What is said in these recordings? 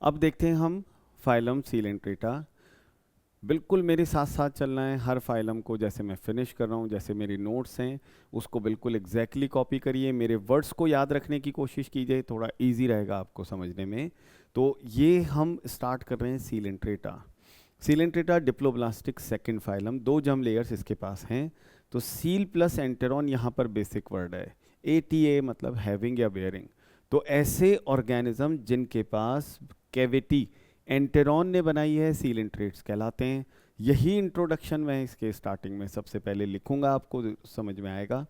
अब देखते हैं हम फाइलम सीलेंट्रेटा। बिल्कुल मेरे साथ साथ चलना है, हर फाइलम को जैसे मैं फिनिश कर रहा हूँ, जैसे मेरी नोट्स हैं उसको बिल्कुल एग्जैक्टली कॉपी करिए। मेरे वर्ड्स को याद रखने की कोशिश कीजिए, थोड़ा इजी रहेगा आपको समझने में। तो ये हम स्टार्ट कर रहे हैं Coelenterata. Coelenterata diploblastic second phylum, दो जर्म लेयर्स इसके पास हैं। तो सील प्लस एंटेरॉन यहाँ पर बेसिक वर्ड है। ATA मतलब हैविंग या बेयरिंग। तो ऐसे ऑर्गेनिज्म जिनके पास कैविटी एंटेरॉन ने बनाई है सीलेंट्रेट्स कहलाते हैं। यही इंट्रोडक्शन मैं इसके स्टार्टिंग में सबसे पहले लिखूंगा, आपको समझ में आएगा।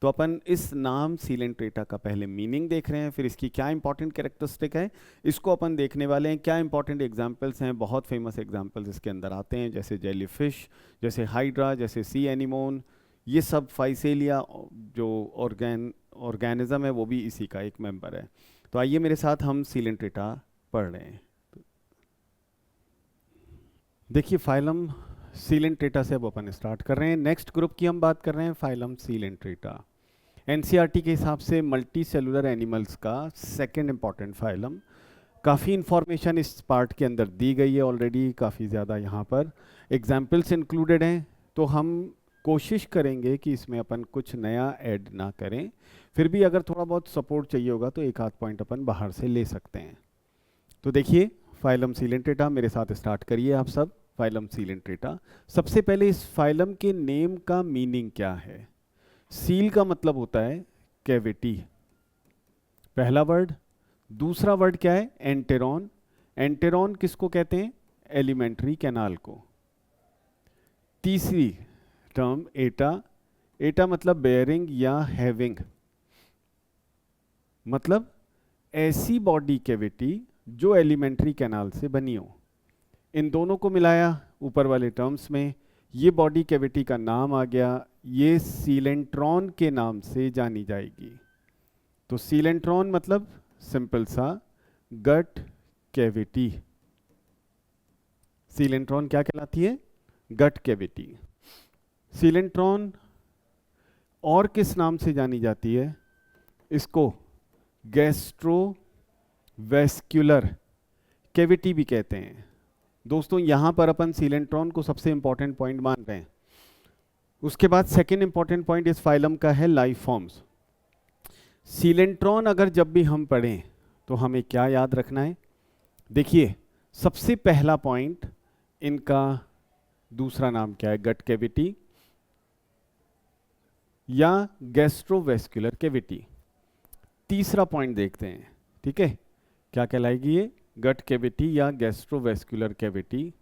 तो अपन इस नाम सीलेंट्रेटा का पहले मीनिंग देख रहे हैं, फिर इसकी क्या इंपॉर्टेंट कैरेक्टरिस्टिक है इसको अपन देखने वाले हैं। क्या इंपॉर्टेंट एग्जाम्पल्स हैं, बहुत फेमस एग्जाम्पल्स इसके अंदर आते हैं, जैसे जेलीफिश, जैसे हाइड्रा, जैसे सी एनिमोन। ये सब फाइसेलिया जो ऑर्गेनिज्म है वो भी इसी का एक मेंबर है। तो आइए मेरे साथ हम सीलेंट्रेटा पढ़ रहे हैं। देखिए फाइलम सीलेंट्रेटा से अब अपन स्टार्ट कर रहे हैं। नेक्स्ट ग्रुप की हम बात कर रहे हैं फाइलम सीलेंट्रेटा। एनसीईआरटी के हिसाब से मल्टी सेलुलर एनिमल्स का सेकंड इंपॉर्टेंट फाइलम। काफ़ी इंफॉर्मेशन इस पार्ट के अंदर दी गई है ऑलरेडी, काफ़ी ज़्यादा यहाँ पर एग्जाम्पल्स इंक्लूडेड हैं। तो हम कोशिश करेंगे कि इसमें अपन कुछ नया ऐड ना करें, फिर भी अगर थोड़ा बहुत सपोर्ट चाहिए होगा तो एक आध पॉइंट अपन बाहर से ले सकते हैं। तो देखिए फाइलम सीलेंट्रेटा, मेरे साथ स्टार्ट करिए आप सब। फाइलम सीलेंट्रेटा, सबसे पहले इस फाइलम के नेम का मीनिंग क्या है। सील का मतलब होता है कैविटी, पहला वर्ड। दूसरा वर्ड क्या है, एंटेरॉन। एंटेरॉन किसको कहते हैं, एलिमेंट्री कैनाल को। तीसरी टर्म एटा, एटा मतलब बेयरिंग या हैविंग, मतलब ऐसी बॉडी कैविटी जो एलिमेंट्री कैनाल से बनी हो। इन दोनों को मिलाया ऊपर वाले टर्म्स में, ये बॉडी कैविटी का नाम आ गया, ये सीलेंट्रॉन के नाम से जानी जाएगी। तो सीलेंट्रॉन मतलब सिंपल सा गट कैविटी। सीलेंट्रॉन क्या कहलाती है, गट कैविटी। सीलेंट्रॉन और किस नाम से जानी जाती है, इसको गैस्ट्रोवेस्क्युलर कैविटी भी कहते हैं। दोस्तों यहां पर अपन सीलेंट्रॉन को सबसे इंपॉर्टेंट पॉइंट मान रहे हैं। उसके बाद सेकेंड इंपॉर्टेंट पॉइंट इस फाइलम का है लाइफ फॉर्म्स। सीलेंट्रॉन अगर जब भी हम पढ़ें तो हमें क्या याद रखना है, देखिए सबसे पहला पॉइंट, इनका दूसरा नाम क्या है, गट कैविटी या गैस्ट्रोवेस्क्युलर कैविटी। तीसरा पॉइंट देखते हैं, ठीक है, क्या कहलाएगी ये, गट कैविटी या गैस्ट्रोवेस्क्युलर कैविटी।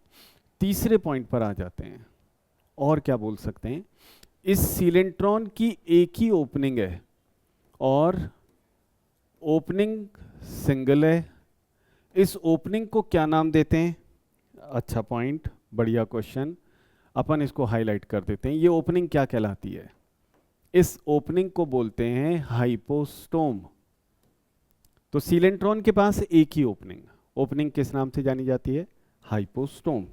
तीसरे पॉइंट पर आ जाते हैं, और क्या बोल सकते हैं, इस सीलेंट्रॉन की एक ही ओपनिंग है और ओपनिंग सिंगल है। इस ओपनिंग को क्या नाम देते हैं, अच्छा पॉइंट, बढ़िया क्वेश्चन, अपन इसको हाईलाइट कर देते हैं। ये ओपनिंग क्या कहलाती है, इस ओपनिंग को बोलते हैं हाइपोस्टोम। तो सीलेंट्रॉन के पास एक ही ओपनिंग, ओपनिंग किस नाम से जानी जाती है, हाइपोस्टोम।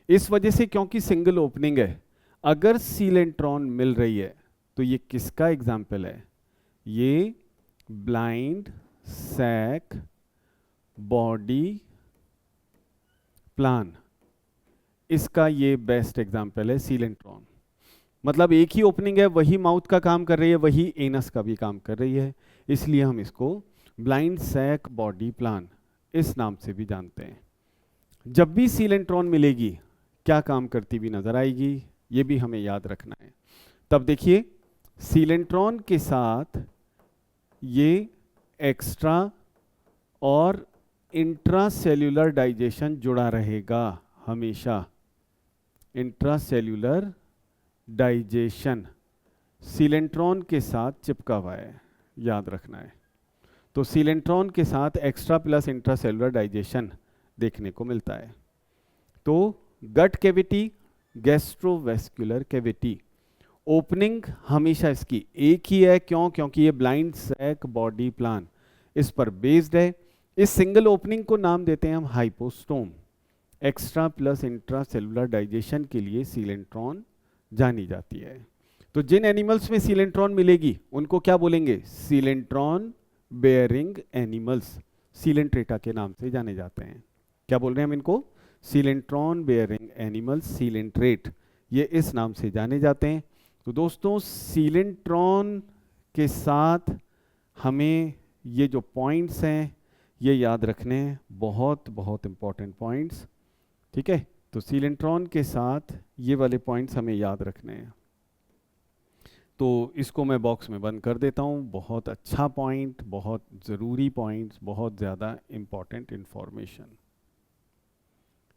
इस वजह से क्योंकि सिंगल ओपनिंग है, अगर सीलेंट्रॉन मिल रही है तो ये किसका एग्जाम्पल है, ये ब्लाइंड सैक बॉडी प्लान, इसका ये बेस्ट एग्जाम्पल है सीलेंट्रॉन। मतलब एक ही ओपनिंग है, वही माउथ का काम कर रही है, वही एनस का भी काम कर रही है, इसलिए हम इसको ब्लाइंड सैक बॉडी प्लान इस नाम से भी जानते हैं। जब भी सीलेंट्रॉन मिलेगी क्या काम करती हुई नजर आएगी, ये भी हमें याद रखना है। तब देखिए सीलेंट्रॉन के साथ ये एक्स्ट्रा और इंट्रासेल्यूलर डाइजेशन जुड़ा रहेगा हमेशा। इंट्रासेल्यूलर डाइजेशन सीलेंट्रॉन के साथ चिपका हुआ है, याद रखना है। तो सीलेंट्रॉन के साथ एक्स्ट्रा प्लस इंट्रासेल्युलर डाइजेशन देखने को मिलता है। तो गट कैविटी, गैस्ट्रोवेस्क्युलर कैविटी, ओपनिंग हमेशा इसकी एक ही है, क्यों, क्योंकि ये ब्लाइंड सैक बॉडी प्लान इस पर बेस्ड है। इस सिंगल ओपनिंग को नाम देते हैं हम hypostome. Extra plus intracellular digestion के लिए सीलेंट्रॉन जानी जाती है। तो जिन एनिमल्स में सीलेंट्रॉन मिलेगी उनको क्या बोलेंगे, सीलेंट्रॉन बेयरिंग एनिमल्स। सीलेंट्रेटा के नाम से जाने जाते हैं। क्या बोल रहे हैं हम इनको? सीलेंट्रॉन बेयरिंग एनिमल्स, सीलेंट्रेट, ये इस नाम से जाने जाते हैं। तो दोस्तों सीलेंट्रॉन के साथ हमें ये जो पॉइंट्स हैं ये याद रखने हैं, बहुत बहुत इंपॉर्टेंट पॉइंट्स, ठीक है। तो सीलेंट्रॉन के साथ ये वाले पॉइंट्स हमें याद रखने हैं। तो इसको मैं बॉक्स में बंद कर देता हूँ। बहुत अच्छा पॉइंट, बहुत ज़रूरी पॉइंट्स, बहुत ज़्यादा इम्पॉर्टेंट इन्फॉर्मेशन,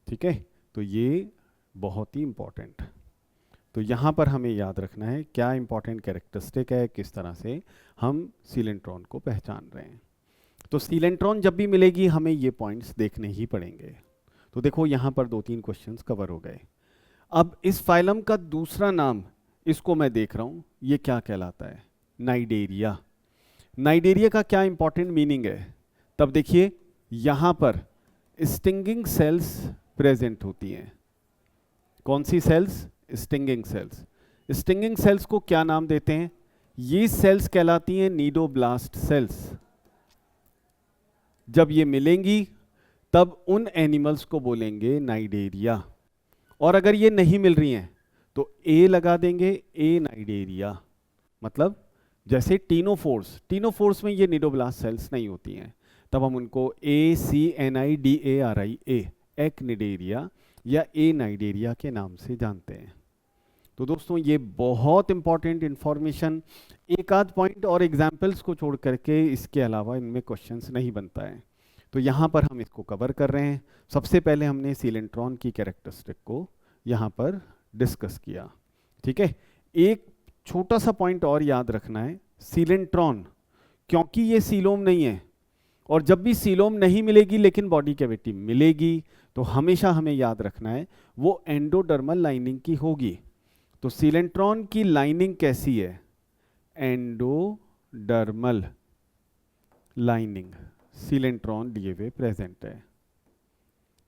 ठीक है। तो ये बहुत ही इम्पॉर्टेंट, तो यहाँ पर हमें याद रखना है क्या इम्पॉर्टेंट कैरेक्टरिस्टिक है, किस तरह से हम सीलेंट्रॉन को पहचान रहे हैं। तो सीलेंट्रॉन जब भी मिलेगी हमें ये पॉइंट्स देखने ही पड़ेंगे। तो देखो यहाँ पर 2-3 क्वेश्चंस कवर हो गए। अब इस फाइलम का दूसरा नाम, इसको मैं देख रहा हूँ, ये क्या कहलाता है? नाइडेरिया। नाइडेरिया का क्या इंपॉर्टेंट मीनिंग है? तब देखिए यहाँ पर स्टिंगिंग सेल्स प्रेजेंट होती हैं। कौन सी cells? Stinging cells. Stinging cells को क्या नाम देते हैं? ये सेल्स कहलाती हैं नीडोब्लास्ट सेल्स। जब ये मिलेंगी तब उन एनिमल्स को बोलेंगे नाइडेरिया। और अगर ये नहीं मिल रही हैं तो ए लगा देंगे, ए नाइडेरिया। मतलब जैसे टीनोफोर्स, टीनोफोर्स में ये नीडोब्लास्ट सेल्स नहीं होती हैं, तब हम उनको ACNIDARIA, एक्निडेरिया या ए नाइडेरिया के नाम से जानते हैं। तो दोस्तों ये बहुत इंपॉर्टेंट इंफॉर्मेशन, एक आध पॉइंट और एग्जाम्पल्स को छोड़ करके इसके अलावा इनमें क्वेश्चंस नहीं बनता है। तो यहाँ पर हम इसको कवर कर रहे हैं। सबसे पहले हमने सीलेंट्रॉन की कैरेक्टरिस्टिक को यहाँ पर डिस्कस किया, ठीक है। एक छोटा सा पॉइंट और याद रखना है, सीलेंट्रॉन क्योंकि ये सीलोम नहीं है, और जब भी सीलोम नहीं मिलेगी लेकिन बॉडी कैविटी मिलेगी, तो हमेशा हमें याद रखना है वो एंडोडर्मल लाइनिंग की होगी। तो सीलेंट्रॉन की लाइनिंग कैसी है? एंडोडर्मल लाइनिंग सीलेंट्रॉन लिए हुए प्रेजेंट है।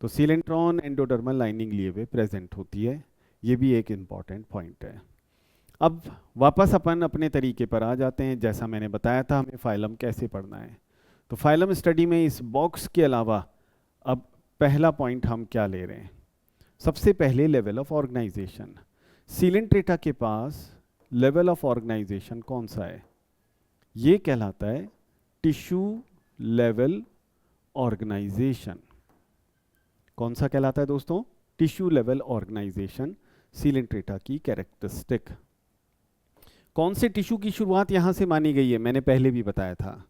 तो सीलेंट्रॉन एंडोडर्मल लाइनिंग लिए हुए प्रेजेंट होती है, ये भी एक इंपॉर्टेंट पॉइंट है। अब वापस अपन अपने तरीके पर आ जाते हैं। जैसा मैंने बताया था हमें फाइलम कैसे पढ़ना है, तो फाइलम स्टडी में इस बॉक्स के अलावा अब पहला पॉइंट हम क्या ले रहे हैं? सबसे पहले लेवल ऑफ ऑर्गेनाइजेशन। सीलेंट्रेटा के पास लेवल ऑफ ऑर्गेनाइजेशन कौन सा है? ये कहलाता है टिश्यू लेवल ऑर्गेनाइजेशन। कौन सा कहलाता है दोस्तों? टिश्यू लेवल ऑर्गेनाइजेशन सीलेंट्रेटा की कैरेक्टरिस्टिक। कौन से टिश्यू की शुरुआत यहां से मानी गई है? मैंने पहले भी बताया था,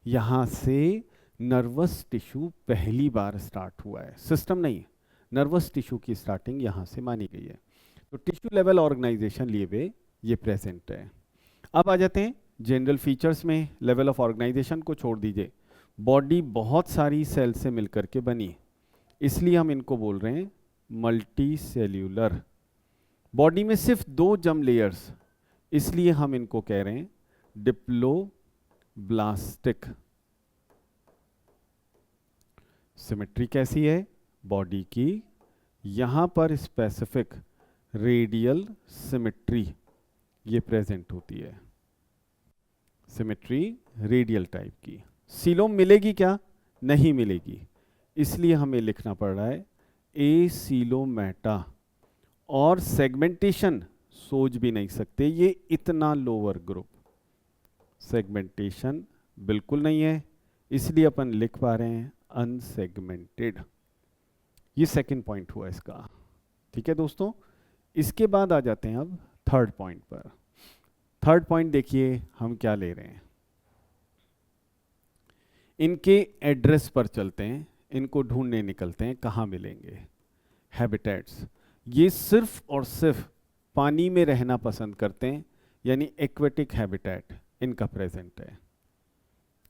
यहां से नर्वस टिश्यू पहली बार स्टार्ट हुआ है, सिस्टम नहीं, नर्वस टिश्यू की स्टार्टिंग यहां से मानी गई है। तो टिश्यू लेवल ऑर्गेनाइजेशन लिए हुए ये प्रेजेंट है। अब आ जाते हैं जनरल फीचर्स में। लेवल ऑफ ऑर्गेनाइजेशन को छोड़ दीजिए, बॉडी बहुत सारी सेल से मिलकर के बनी, इसलिए हम इनको बोल रहे हैं मल्टी सेल्यूलर। बॉडी में सिर्फ 2 जर्म लेयर्स, इसलिए हम इनको कह रहे हैं डिप्लोब्लास्टिक। सिमेट्री कैसी है बॉडी की? यहां पर स्पेसिफिक रेडियल सिमेट्री ये प्रेजेंट होती है, सिमेट्री रेडियल टाइप की। सीलोम मिलेगी क्या? नहीं मिलेगी, इसलिए हमें लिखना पड़ रहा है एसीलोमेटा। और सेगमेंटेशन सोच भी नहीं सकते, ये इतना लोअर ग्रुप, सेगमेंटेशन बिल्कुल नहीं है, इसलिए अपन लिख पा रहे हैं अनसेगमेंटेड। ये सेकंड पॉइंट हुआ इसका, ठीक है दोस्तों। इसके बाद आ जाते हैं अब थर्ड पॉइंट पर। थर्ड पॉइंट देखिए हम क्या ले रहे हैं, इनके एड्रेस पर चलते हैं, इनको ढूंढने निकलते हैं कहाँ मिलेंगे। हैबिटेट्स, ये सिर्फ और सिर्फ पानी में रहना पसंद करते हैं, यानी एक्वेटिक हैबिटेट इनका प्रेजेंट है।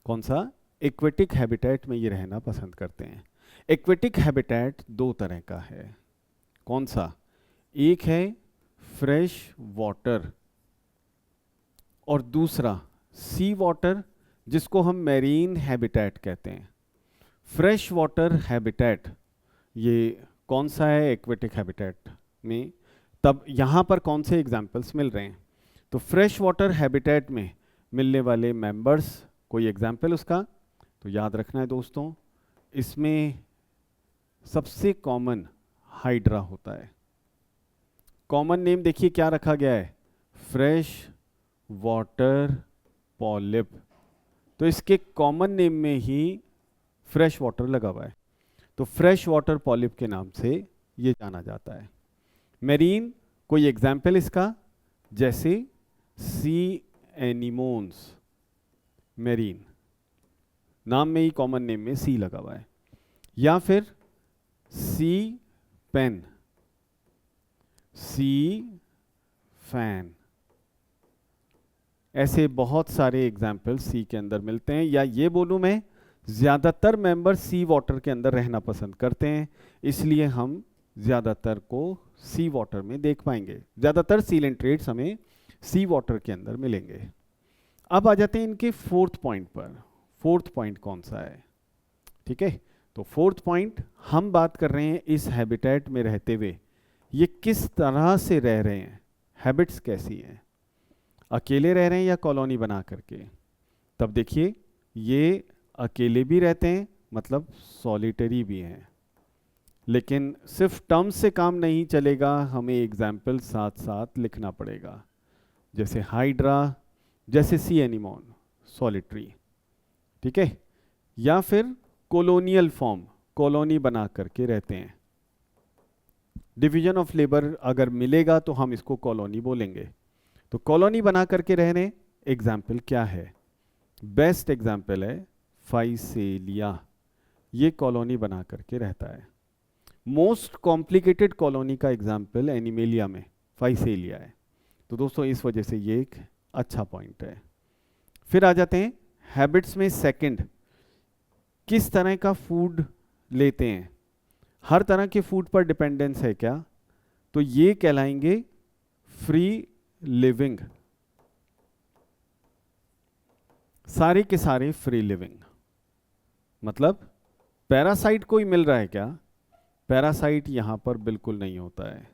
कौन सा? एक्वेटिक हैबिटेट में ये रहना पसंद करते हैं। एक्वेटिक हैबिटेट 2 तरह का है। कौन सा? एक है फ्रेश वाटर और दूसरा सी वाटर, जिसको हम मैरीन हैबिटेट कहते हैं। फ्रेश वाटर हैबिटेट ये कौन सा है एक्वेटिक हैबिटेट में? तब यहाँ पर कौन से एग्जाम्पल्स मिल रहे हैं? तो फ्रेश वाटर हैबिटेट में मिलने वाले मेंबर्स, कोई एग्जाम्पल उसका? तो याद रखना है दोस्तों, इसमें सबसे कॉमन हाइड्रा होता है। कॉमन नेम देखिए क्या रखा गया है, फ्रेश वाटर पॉलिप। तो इसके कॉमन नेम में ही फ्रेश वाटर लगा हुआ है, तो फ्रेश वाटर पॉलिप के नाम से ये जाना जाता है। मेरीन, कोई एग्जाम्पल इसका, जैसे सी एनिमोन्स, मेरीन, नाम में ही कॉमन नेम में सी लगा हुआ है। या फिर सी पेन, सी फैन, ऐसे बहुत सारे एग्जाम्पल सी के अंदर मिलते हैं। या ये बोलूं मैं, ज्यादातर मेंबर सी वाटर के अंदर रहना पसंद करते हैं, इसलिए हम ज्यादातर को सी वाटर में देख पाएंगे। ज्यादातर सीलेंट्रेट्स हमें सी वाटर के अंदर मिलेंगे। अब आ जाते हैं इनके फोर्थ पॉइंट पर। फोर्थ पॉइंट कौन सा है? ठीक है, तो फोर्थ पॉइंट हम बात कर रहे हैं इस हैबिटेट में रहते हुए ये किस तरह से रह रहे हैं, हैबिट्स कैसी हैं, अकेले रह रहे हैं या कॉलोनी बना करके। तब देखिए ये अकेले भी रहते हैं, मतलब सॉलिटरी भी हैं, लेकिन सिर्फ टर्म से काम नहीं चलेगा, हमें एग्जाम्पल साथ साथ लिखना पड़ेगा। जैसे हाइड्रा, जैसे सी एनिमोन, सॉलिटरी, ठीक है। या फिर कॉलोनियल फॉर्म, कॉलोनी बना करके रहते हैं। डिवीजन ऑफ लेबर अगर मिलेगा तो हम इसको कॉलोनी बोलेंगे। तो कॉलोनी बना करके रहने, एग्जाम्पल क्या है? बेस्ट एग्जाम्पल है फाइसेलिया, ये कॉलोनी बना करके रहता है। मोस्ट कॉम्प्लिकेटेड कॉलोनी का एग्जाम्पल एनिमेलिया में फाइसेलिया है। तो दोस्तों इस वजह से ये एक अच्छा पॉइंट है। फिर आ जाते हैं हैबिट्स में सेकंड, किस तरह का फूड लेते हैं, हर तरह के फूड पर डिपेंडेंस है क्या? तो ये कहलाएंगे फ्री लिविंग, सारे के सारे फ्री लिविंग। मतलब पैरासाइट कोई मिल रहा है क्या? पैरासाइट यहां पर बिल्कुल नहीं होता है।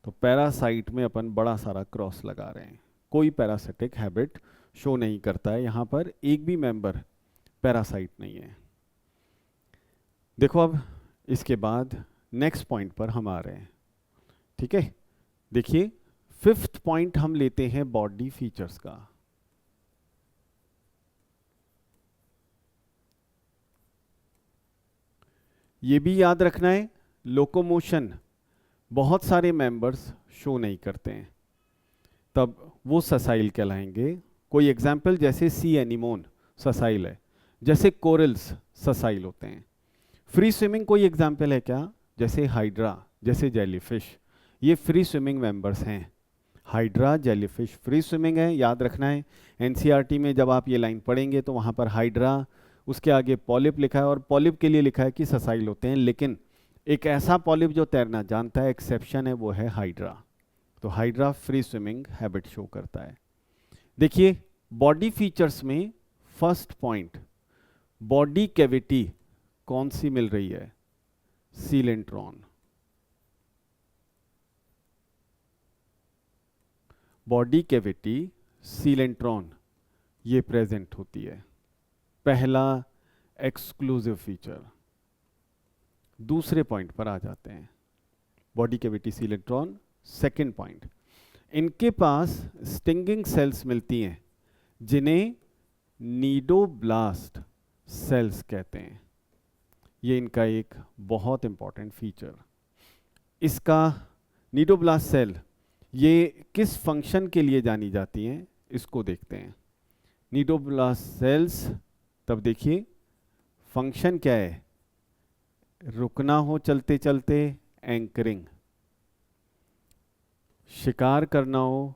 तो पैरासाइट में अपन बड़ा सारा क्रॉस लगा रहे हैं, कोई पैरासिटिक हैबिट शो नहीं करता है, यहां पर एक भी मेंबर पैरासाइट नहीं है। देखो अब इसके बाद नेक्स्ट पॉइंट पर हम आ रहे हैं, ठीक है। देखिए फिफ्थ पॉइंट हम लेते हैं बॉडी फीचर्स का। ये भी याद रखना है, लोकोमोशन बहुत सारे मेंबर्स शो नहीं करते हैं, तब वो ससाइल कहलाएंगे। कोई एग्जाम्पल जैसे सी एनिमोन ससाइल है, जैसे कोरल्स ससाइल होते हैं। फ्री स्विमिंग कोई एग्जाम्पल है क्या? जैसे हाइड्रा, जैसे जेलीफिश, ये फ्री स्विमिंग मेंबर्स हैं। हाइड्रा, जेलीफिश फ्री स्विमिंग है, याद रखना है। एनसीईआरटी में जब आप ये लाइन पढ़ेंगे तो वहाँ पर हाइड्रा, उसके आगे पॉलिप लिखा है और पॉलिप के लिए लिखा है कि ससाइल होते हैं, लेकिन एक ऐसा पॉलिप जो तैरना जानता है, एक्सेप्शन है, वो है हाइड्रा। तो hydra free swimming habit show करता है। देखिए बॉडी फीचर्स में फर्स्ट पॉइंट, बॉडी कैविटी कौन सी मिल रही है? सीलेंट्रॉन। बॉडी कैविटी सीलेंट्रॉन ये प्रेजेंट होती है, पहला एक्सक्लूसिव फीचर। दूसरे पॉइंट पर आ जाते हैं, बॉडी कैविटी सीलेंट्रॉन। सेकंड पॉइंट, इनके पास स्टिंगिंग सेल्स मिलती हैं जिन्हें नीडोब्लास्ट सेल्स कहते हैं। ये इनका एक बहुत इंपॉर्टेंट फीचर। इसका नीडोब्लास्ट सेल ये किस फंक्शन के लिए जानी जाती हैं, इसको देखते हैं। नीडोब्लास्ट सेल्स, तब देखिए फंक्शन क्या है? रुकना हो चलते चलते, एंकरिंग। शिकार करना हो,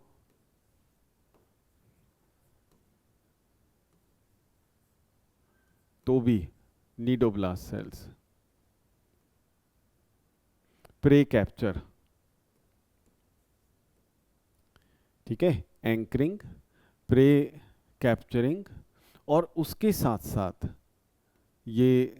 तो भी नीडोब्लास्ट सेल्स। प्रे कैप्चर, ठीक है, एंकरिंग, प्रे कैप्चरिंग, और उसके साथ साथ ये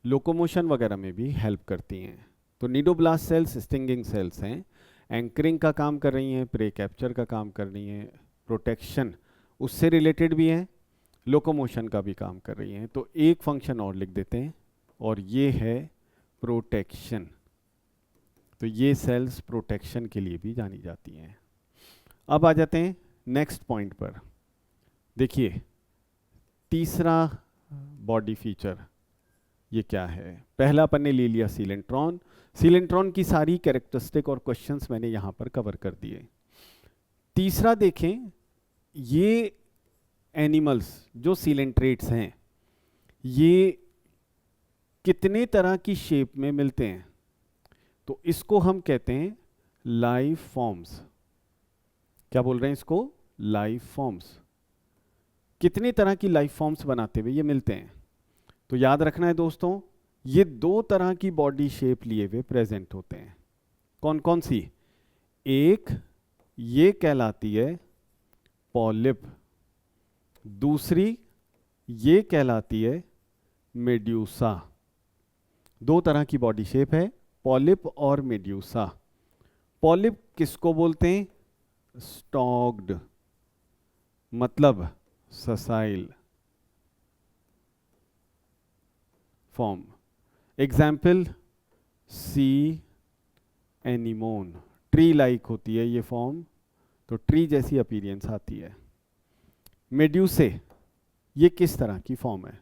लोकोमोशन वगैरह में भी हेल्प करती हैं। तो नीडोब्लास्ट सेल्स स्टिंगिंग सेल्स हैं, एंकरिंग का काम कर रही हैं, प्रे कैप्चर का काम कर रही हैं, प्रोटेक्शन उससे रिलेटेड भी हैं, लोकोमोशन का भी काम कर रही हैं। तो एक फंक्शन और लिख देते हैं, और ये है प्रोटेक्शन। तो ये सेल्स प्रोटेक्शन के लिए भी जानी जाती हैं। अब आ जाते हैं नेक्स्ट पॉइंट पर। देखिए तीसरा बॉडी फीचर ये क्या है। पहला अपन ने ले लिया सीलेंट्रॉन। सीलेंट्रॉन की सारी कैरेक्टरिस्टिक और क्वेश्चंस मैंने यहां पर कवर कर दिए। तीसरा देखें, ये एनिमल्स जो सीलेंट्रेट्स हैं ये कितने तरह की शेप में मिलते हैं। तो इसको हम कहते हैं लाइफ फॉर्म्स। क्या बोल रहे हैं इसको? Life forms. कितने तरह की लाइफ फॉर्म्स बनाते हुए ये मिलते हैं। तो याद रखना है दोस्तों, ये दो तरह की बॉडी शेप लिए हुए प्रेजेंट होते हैं। कौन कौन सी? एक ये कहलाती है पॉलिप, दूसरी ये कहलाती है मेड्यूसा। दो तरह की बॉडी शेप है, पॉलिप और मेड्यूसा। पॉलिप किसको बोलते हैं? स्टॉक्ड, मतलब ससाइल फॉर्म। एग्जाम्पल सी एनिमोन। ट्री लाइक होती है ये फॉर्म, तो ट्री जैसी अपीयरेंस आती है। मेड्यूसे, ये किस तरह की फॉर्म है?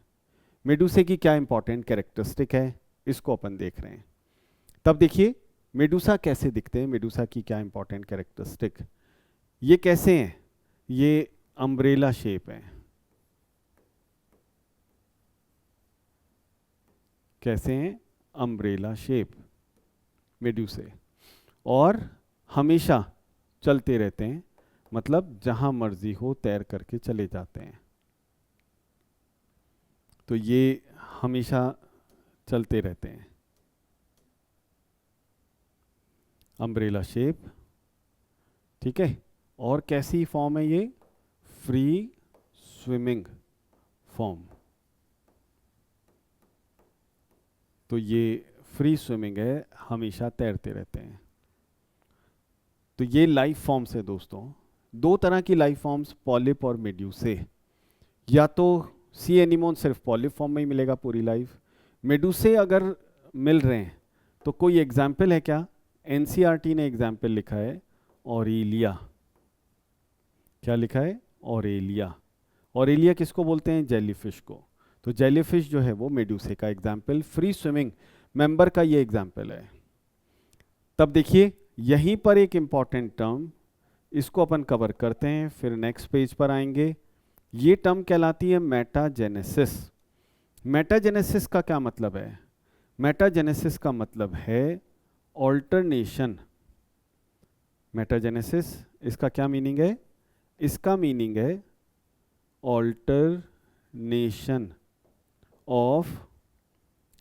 मेडूसे की क्या इंपॉर्टेंट कैरेक्टरिस्टिक है, इसको अपन देख रहे हैं। तब देखिए मेडूसा कैसे दिखते हैं, मेडूसा की क्या इंपॉर्टेंट कैरेक्टरिस्टिक। ये कैसे हैं? ये अम्ब्रेला शेप है। कैसे हैं? अम्ब्रेला शेप मेडूसे, और हमेशा चलते रहते हैं, मतलब जहां मर्जी हो तैर करके चले जाते हैं। तो ये हमेशा चलते रहते हैं, अम्ब्रेला शेप। ठीक है, और कैसी फॉर्म है ये? Free swimming form. तो ये फ्री स्विमिंग है, हमेशा तैरते रहते हैं। तो ये लाइफ फॉर्म्स है दोस्तों। दो तरह की लाइफ फॉर्म्स, पॉलिप और मेड्यूसे। या तो सी एनिमोन सिर्फ पॉलिप फॉर्म में ही मिलेगा पूरी लाइफ। मेडूसे अगर मिल रहे हैं तो कोई एग्जाम्पल है क्या? एनसीईआरटी ने एग्जाम्पल लिखा है ऑरेलिया। क्या लिखा है? ऑरेलिया। ऑरेलिया किसको बोलते हैं? जेलीफिश को। तो जेलीफिश जो है वो मेडूसे का एग्जाम्पल, फ्री स्विमिंग मेंबर का ये एग्जाम्पल है। तब देखिए यहीं पर एक इंपॉर्टेंट टर्म, इसको अपन कवर करते हैं, फिर नेक्स्ट पेज पर आएंगे। ये टर्म कहलाती है मेटाजेनेसिस। मेटाजेनेसिस का क्या मतलब है? मेटाजेनेसिस का मतलब है ऑल्टरनेशन। मेटाजेनेसिस, इसका क्या मीनिंग है? इसका मीनिंग है ऑल्टरनेशन ऑफ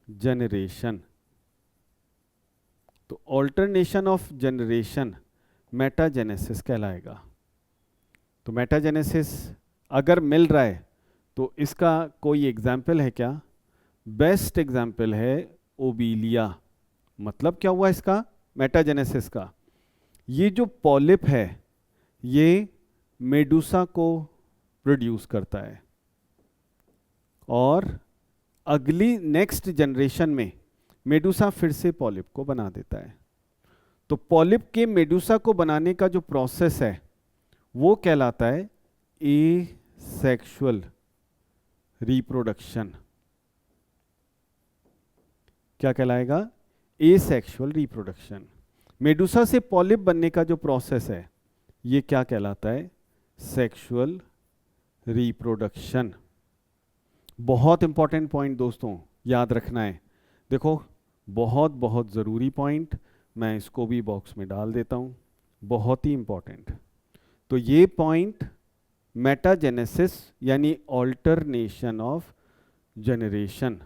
जनरेशन। तो ऑल्टरनेशन ऑफ जनरेशन मेटाजेनेसिस कहलाएगा। तो मेटाजेनेसिस अगर मिल रहा है तो इसका कोई एग्जाम्पल है क्या? बेस्ट एग्जाम्पल है ओबीलिया। मतलब क्या हुआ इसका? मेटाजेनेसिस का, ये जो पॉलिप है ये मेडूसा को प्रोड्यूस करता है, और अगली नेक्स्ट जनरेशन में मेडूसा फिर से पॉलिप को बना देता है। तो पॉलिप के मेडूसा को बनाने का जो प्रोसेस है वो कहलाता है एसेक्सुअल रिप्रोडक्शन। क्या कहलाएगा? Asexual reproduction. मेडूसा से पॉलिप बनने का जो प्रोसेस है ये क्या कहलाता है? Sexual reproduction. बहुत इंपॉर्टेंट पॉइंट दोस्तों, याद रखना है। देखो बहुत बहुत ज़रूरी पॉइंट, मैं इसको भी बॉक्स में डाल देता हूँ, बहुत ही इंपॉर्टेंट। तो ये पॉइंट मेटाजेनेसिस यानी ऑल्टरनेशन ऑफ जनरेशन।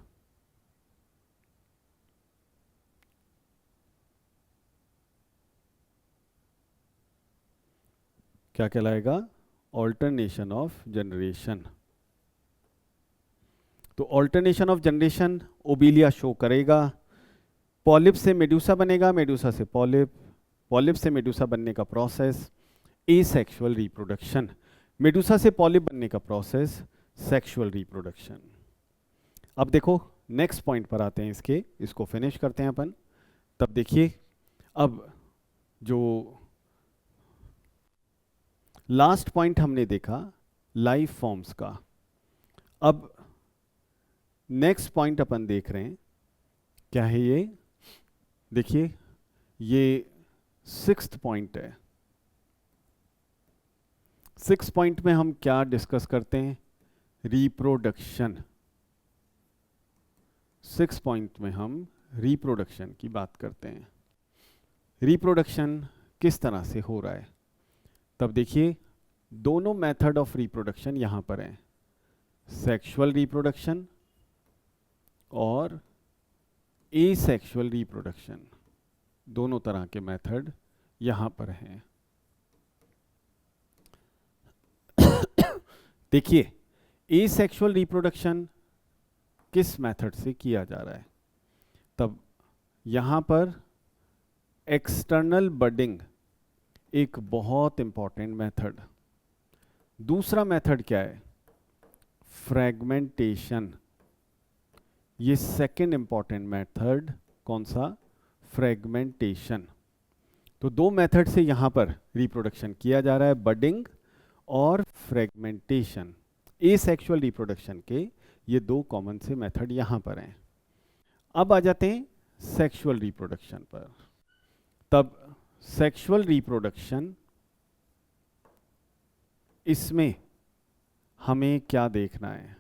क्या कहलाएगा? Alternation of generation. तो ऑल्टरनेशन ऑफ जनरेशन ओबीलिया शो करेगा। पॉलिप से मेडूसा बनेगा, मेडूसा से पॉलिप, पॉलिप से मेडूसा बनने का प्रोसेस एसेक्सुअल रिप्रोडक्शन। मेडुसा से पॉलिप बनने का प्रोसेस सेक्सुअल रिप्रोडक्शन। अब देखो नेक्स्ट पॉइंट पर आते हैं, इसको फिनिश करते हैं अपन। तब देखिए अब जो लास्ट पॉइंट हमने देखा लाइफ फॉर्म्स का, अब नेक्स्ट पॉइंट अपन देख रहे हैं क्या है ये, देखिए ये 6th पॉइंट है। 6th पॉइंट में हम क्या डिस्कस करते हैं, रिप्रोडक्शन। 6th पॉइंट में हम रिप्रोडक्शन की बात करते हैं। रिप्रोडक्शन किस तरह से हो रहा है, तब देखिए दोनों मेथड ऑफ रिप्रोडक्शन यहां पर हैं, सेक्सुअल रिप्रोडक्शन और एसेक्सुअल रिप्रोडक्शन, दोनों तरह के मेथड यहां पर हैं। देखिए एसेक्सुअल रिप्रोडक्शन किस मेथड से किया जा रहा है, तब यहां पर एक्सटर्नल बडिंग एक बहुत इंपॉर्टेंट मेथड। दूसरा मेथड क्या है, फ्रेगमेंटेशन। ये सेकंड इंपॉर्टेंट मेथड कौन सा, फ्रेगमेंटेशन। तो दो मेथड से यहां पर रिप्रोडक्शन किया जा रहा है, बडिंग और फ्रेगमेंटेशन। एसेक्सुअल रिप्रोडक्शन के ये दो कॉमन से मेथड यहां पर हैं। अब आ जाते हैं सेक्सुअल रिप्रोडक्शन पर। तब सेक्सुअल रिप्रोडक्शन, इसमें हमें क्या देखना है,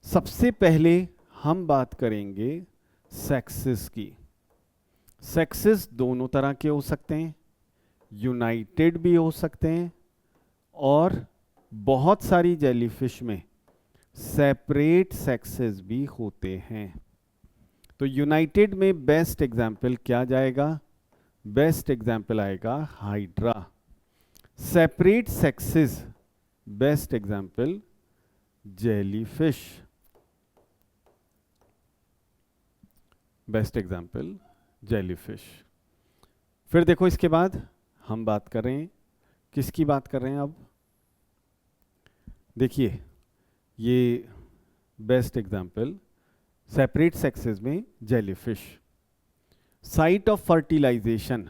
सबसे पहले हम बात करेंगे सेक्सेस की। सेक्सेस दोनों तरह के हो सकते हैं, यूनाइटेड भी हो सकते हैं और बहुत सारी जेलीफिश में सेपरेट सेक्सेस भी होते हैं। तो यूनाइटेड में बेस्ट एग्जाम्पल क्या जाएगा, बेस्ट एग्जाम्पल आएगा hydra. Separate sexes best example jellyfish, best example jellyfish. फिर देखो इसके बाद हम बात कर रहे हैं, किसकी बात कर रहे हैं अब, देखिए ये बेस्ट एग्जाम्पल सेपरेट सेक्सेस में jellyfish. Site of fertilisation,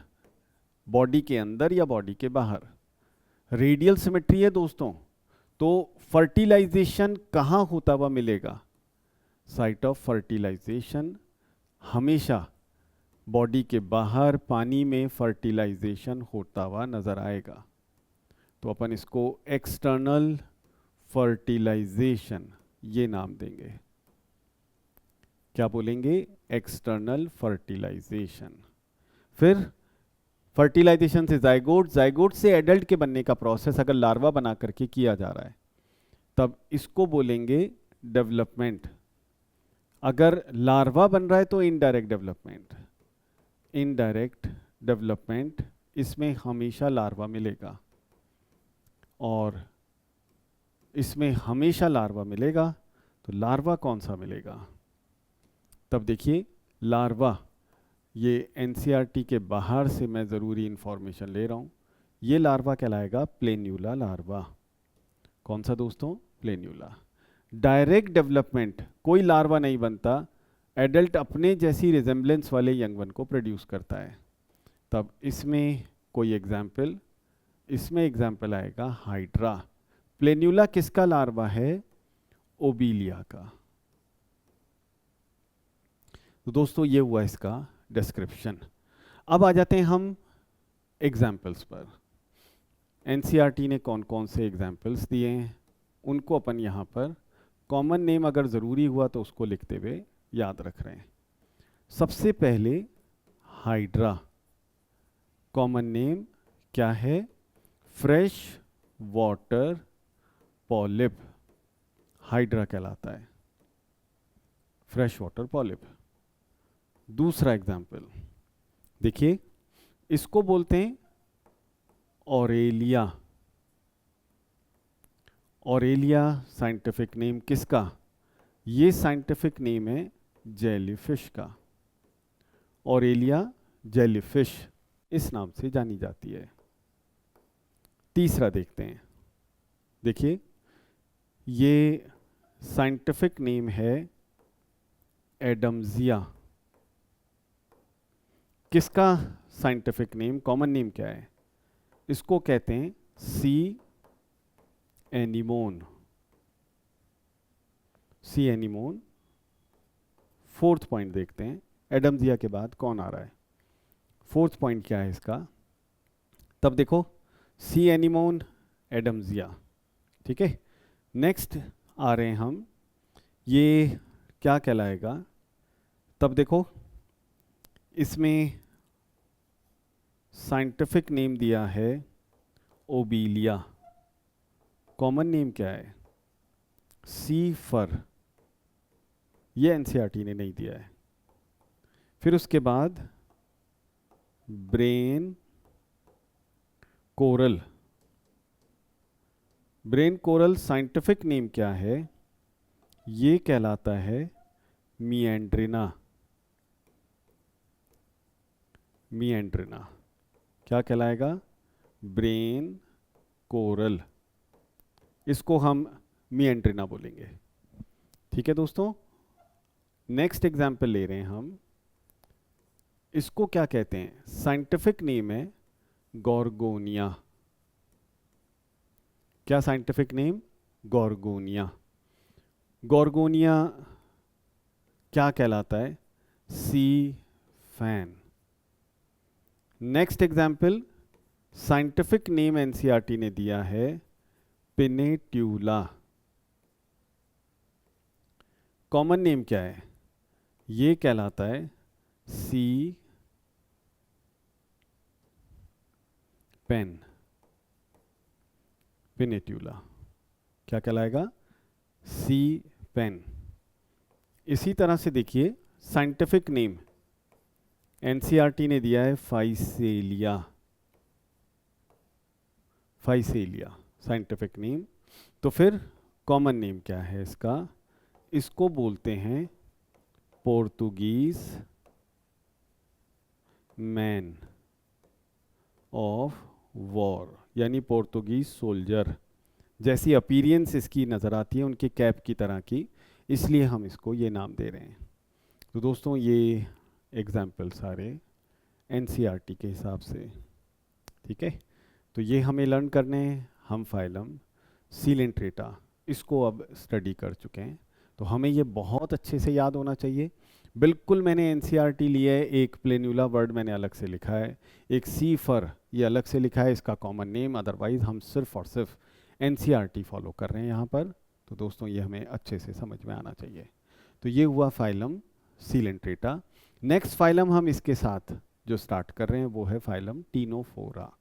body के अंदर या बॉडी के बाहर, रेडियल सिमेट्री है दोस्तों, तो फर्टिलाइजेशन कहाँ होता हुआ मिलेगा, साइट ऑफ फर्टिलाइजेशन हमेशा बॉडी के बाहर पानी में फर्टिलाइजेशन होता हुआ नजर आएगा। तो अपन इसको एक्सटर्नल फर्टिलाइजेशन ये नाम देंगे, क्या बोलेंगे, एक्सटर्नल फर्टिलाइजेशन। फिर फर्टिलाइजेशन से जाइगोट, जाइगोट से एडल्ट के बनने का प्रोसेस अगर लार्वा बना करके किया जा रहा है तब इसको बोलेंगे डेवलपमेंट। अगर लार्वा बन रहा है तो इनडायरेक्ट डेवलपमेंट, इनडायरेक्ट डेवलपमेंट, इसमें हमेशा लार्वा मिलेगा और इसमें हमेशा लार्वा मिलेगा। तो लार्वा कौन सा मिलेगा, तब देखिए लार्वा, ये एनसीईआरटी के बाहर से मैं ज़रूरी इंफॉर्मेशन ले रहा हूँ, ये लार्वा कहलाएगा प्लेन्यूला लार्वा। कौन सा दोस्तों, प्लेन्यूला। डायरेक्ट डेवलपमेंट कोई लार्वा नहीं बनता, एडल्ट अपने जैसी रिजेम्बलेंस वाले यंग वन को प्रोड्यूस करता है। तब इसमें कोई एग्जाम्पल, इसमें एग्जाम्पल आएगा हाइड्रा। प्लेन्यूला किसका लार्वा है, ओबीलिया का। तो दोस्तों ये हुआ इसका डिस्क्रिप्शन। अब आ जाते हैं हम एग्जाम्पल्स पर। एनसीईआरटी ने कौन कौन से एग्जाम्पल्स दिए हैं उनको अपन यहाँ पर कॉमन नेम अगर ज़रूरी हुआ तो उसको लिखते हुए याद रख रहे हैं। सबसे पहले हाइड्रा, कॉमन नेम क्या है, फ्रेश वाटर पॉलिप, हाइड्रा कहलाता है, फ्रेश वाटर पॉलिप। दूसरा एग्जाम्पल देखिए, इसको बोलते हैं ऑरेलिया। ऑरेलिया साइंटिफिक नेम किसका, ये साइंटिफिक नेम है जेलीफिश का। ऑरेलिया जेलीफिश इस नाम से जानी जाती है। तीसरा देखते हैं, देखिए ये साइंटिफिक नेम है एडम्सिया। किसका साइंटिफिक नेम, कॉमन नेम क्या है? इसको कहते हैं सी एनीमोन। सी एनीमोन। फोर्थ पॉइंट देखते हैं, एडम्सिया के बाद कौन आ रहा है। फोर्थ पॉइंट क्या है इसका? तब देखो सी एनीमोन, एडम्सिया, ठीक है। नेक्स्ट आ रहे हैं हम, ये क्या कहलाएगा? तब देखो इसमें साइंटिफिक नेम दिया है ओबीलिया। कॉमन नेम क्या है? सी फर। ये एनसीईआरटी ने नहीं दिया है। फिर उसके बाद brain coral. Brain coral scientific name क्या है? ये कहलाता है मिएंड्रिना। मिएंड्रिना क्या कहलाएगा? Brain coral. इसको हम मिएंड्रिना बोलेंगे, ठीक है दोस्तों। नेक्स्ट एग्जाम्पल ले रहे हैं हम, इसको क्या कहते हैं? साइंटिफिक नेम है गॉर्गोनिया। क्या साइंटिफिक नेम? गॉर्गोनिया। गॉर्गोनिया क्या कहलाता है? Sea fan. Next example, scientific name NCERT ने दिया है पिनेट्यूला। कॉमन नेम क्या है? ये कहलाता है सी पेन। पिनेट्यूला क्या कहलाएगा? सी पेन। इसी तरह से देखिए साइंटिफिक नेम एनसीईआरटी ने दिया है फाइसेलिया। Physalia scientific name. तो फिर कॉमन नेम क्या है इसका? इसको बोलते हैं पोर्तुगीज मैन ऑफ वॉर, यानी पोर्तुगीज सोल्जर। जैसी अपीरियंस इसकी नज़र आती है उनके कैप की तरह की, इसलिए हम इसको ये नाम दे रहे हैं। तो दोस्तों ये एग्जाम्पल सारे एनसीईआरटी के हिसाब से, ठीक है। तो ये हमें लर्न करने हैं। हम फाइलम सीलेंट्रेटा इसको अब स्टडी कर चुके हैं, तो हमें ये बहुत अच्छे से याद होना चाहिए। बिल्कुल मैंने एनसीईआरटी लिया है, एक प्लेन्यूला वर्ड मैंने अलग से लिखा है, एक सी फर ये अलग से लिखा है इसका कॉमन नेम, अदरवाइज हम सिर्फ और सिर्फ एनसीईआरटी फॉलो कर रहे हैं यहाँ पर। तो दोस्तों ये हमें अच्छे से समझ में आना चाहिए। तो ये हुआ फाइलम सीलेंट्रेटा। नेक्स्ट फाइलम हम इसके साथ जो स्टार्ट कर रहे हैं वो है फाइलम टीनोफोरा।